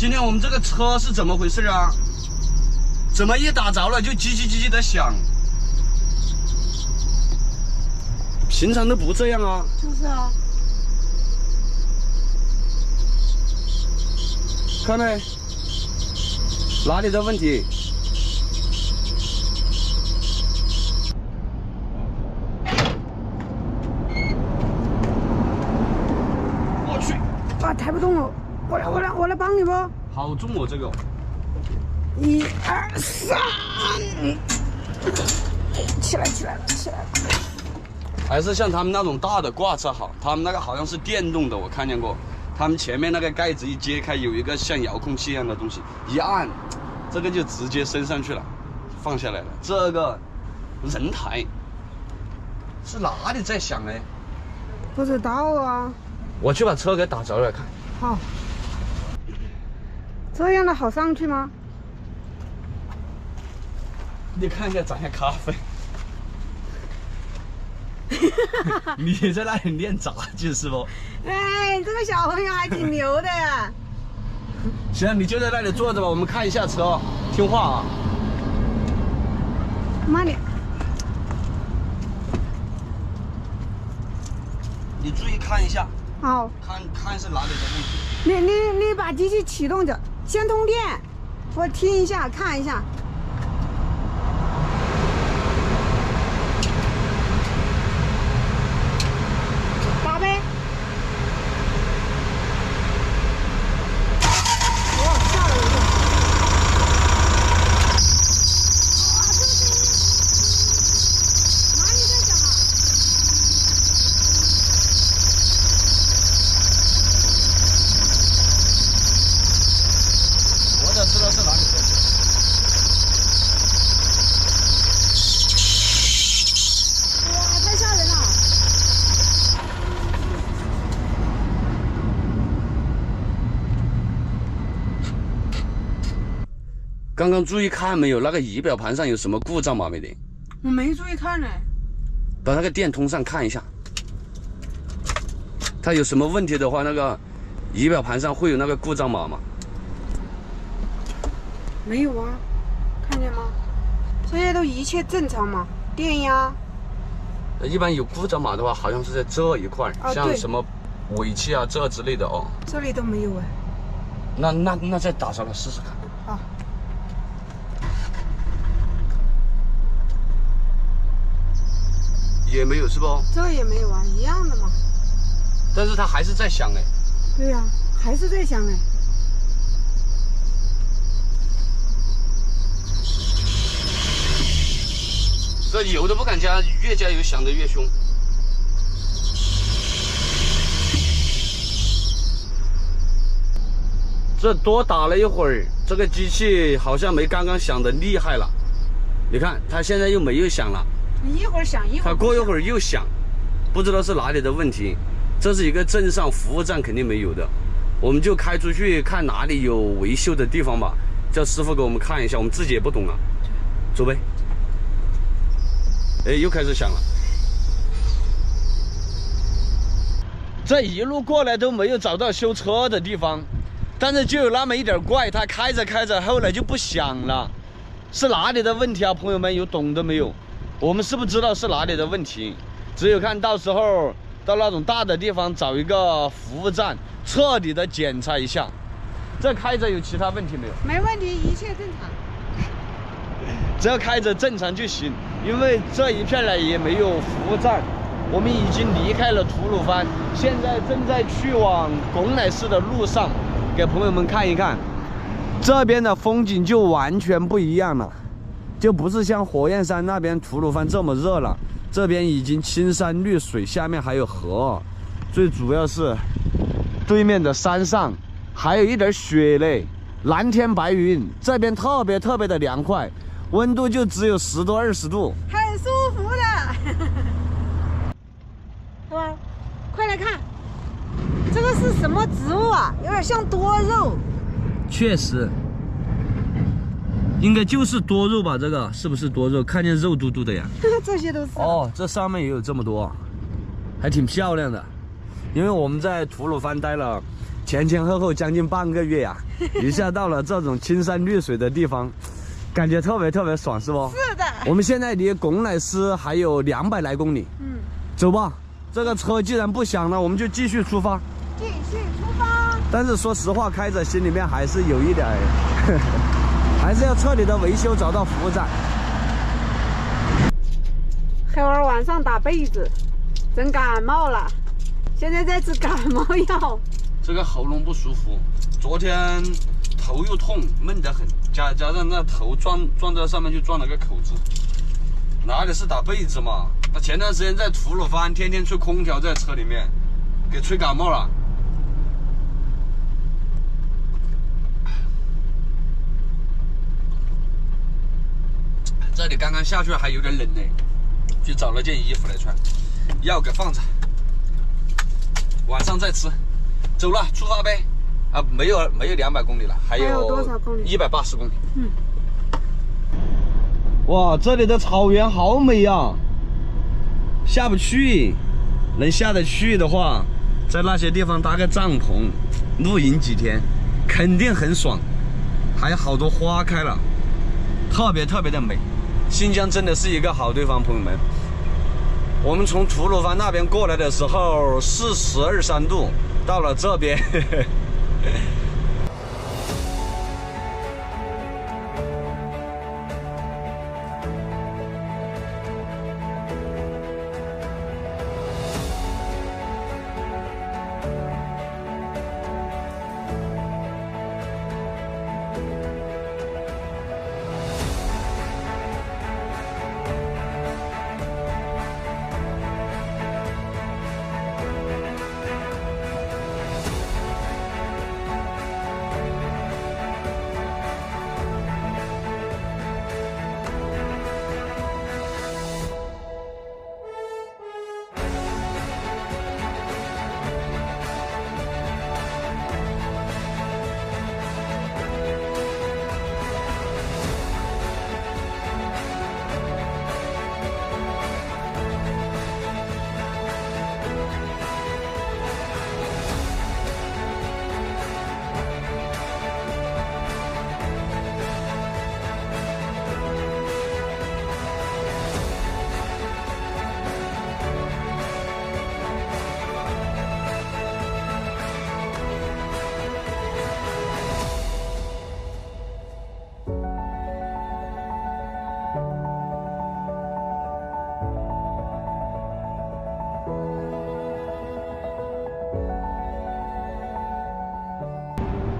今天我们这个车是怎么回事啊？怎么一打着了就叽叽叽叽的响？平常都不这样啊。就是啊。看没？哪里的问题？我去！啊，抬不动了，我来帮你不？好重哦，这个。1、2、3，起来了。还是像他们那种大的挂车好，他们那个好像是电动的，我看见过。他们前面那个盖子一揭开，有一个像遥控器一样的东西，一按，这个就直接升上去了，放下来了。这个人抬是哪里在响哎？不知道啊。我去把车给打着了看。好。这样的好上去吗？你看一下，咱家咖啡。你在那里练杂技是不？哎，这个小朋友还挺牛的呀。行，你就在那里坐着吧，我们看一下车，听话啊。慢点。你注意看一下。好。看是哪里的问题。你把机器启动着，先通电，我听一下，看一下。刚刚注意看没有？那个仪表盘上有什么故障码没得？我没注意看呢。把那个电通上看一下，它有什么问题的话，那个仪表盘上会有那个故障码吗？没有啊，看见吗？这些都一切正常嘛，电压。一般有故障码的话，好像是在这一块，像什么尾气啊这之类的哦。这里都没有哎。那再打上来试试看。啊。也没有是不？这也没有啊，一样的嘛。但是它还是在响哎。对呀，还是在响哎。这油都不敢加，越加油响得越凶。这多打了一会儿，这个机器好像没刚刚响的厉害了。你看，它现在又没有响了。一会儿响，一会儿它过一会儿又响，不知道是哪里的问题。这是一个镇上服务站，肯定没有的。我们就开出去看哪里有维修的地方吧，叫师傅给我们看一下，我们自己也不懂啊。走呗。哎，又开始响了。这一路过来都没有找到修车的地方，但是就有那么一点怪，它开着开着后来就不响了，是哪里的问题啊？朋友们有懂的没有？我们是不是知道是哪里的问题？只有看到时候到那种大的地方找一个服务站，彻底的检查一下。这开着有其他问题没有？没问题，一切正常。只要开着正常就行，因为这一片呢也没有服务站。我们已经离开了吐鲁番，现在正在去往拱乃市的路上，给朋友们看一看，这边的风景就完全不一样了。就不是像火焰山那边吐鲁番这么热了，这边已经青山绿水，下面还有河，最主要是对面的山上还有一点雪嘞，蓝天白云，这边特别的凉快，温度就只有10多20度，很舒服的，是吧？快来看，这个是什么植物啊？有点像多肉。确实。应该就是多肉吧？这个是不是多肉？看见肉嘟嘟的呀。这些都是。哦，这上面也有这么多，还挺漂亮的。因为我们在吐鲁番待了前后后将近半个月呀、一下到了这种青山绿水的地方，感觉特别爽，是不？是的。我们现在离拱乃寺还有200来公里。走吧，这个车既然不响了，我们就继续出发。继续出发。但是说实话，开着心里面还是有一点还是要彻底的维修，找到服务站。黑娃晚上打被子，真感冒了，现在在吃感冒药。这个喉咙不舒服，昨天头又痛，闷得很，加上那头撞在上面就撞了个口子。哪里是打被子嘛？那前段时间在吐鲁番，天天吹空调在车里面，给吹感冒了。这里刚刚下去还有点冷呢，去找了件衣服来穿，药给放着，晚上再吃。走了，出发呗。啊，没有200公里了，还有多少公里？180公里。哇，这里的草原好美呀！下不去，能下得去的话，在那些地方搭个帐篷，露营几天，肯定很爽。还有好多花开了，特别的美。新疆真的是一个好地方，朋友们。我们从吐鲁番那边过来的时候42、3度，到了这边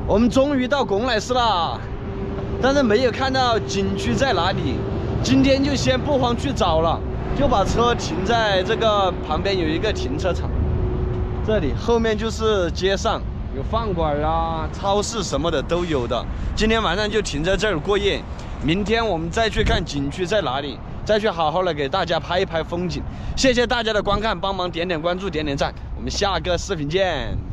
我们终于到拱乃寺了，但是没有看到景区在哪里。今天就先不慌去找了，就把车停在这个旁边有一个停车场，这里后面就是街上，有饭馆啊、超市什么的都有的。今天晚上就停在这儿过夜，明天我们再去看景区在哪里，再去好好的给大家拍一拍风景。谢谢大家的观看，帮忙点点关注、点点赞，我们下个视频见。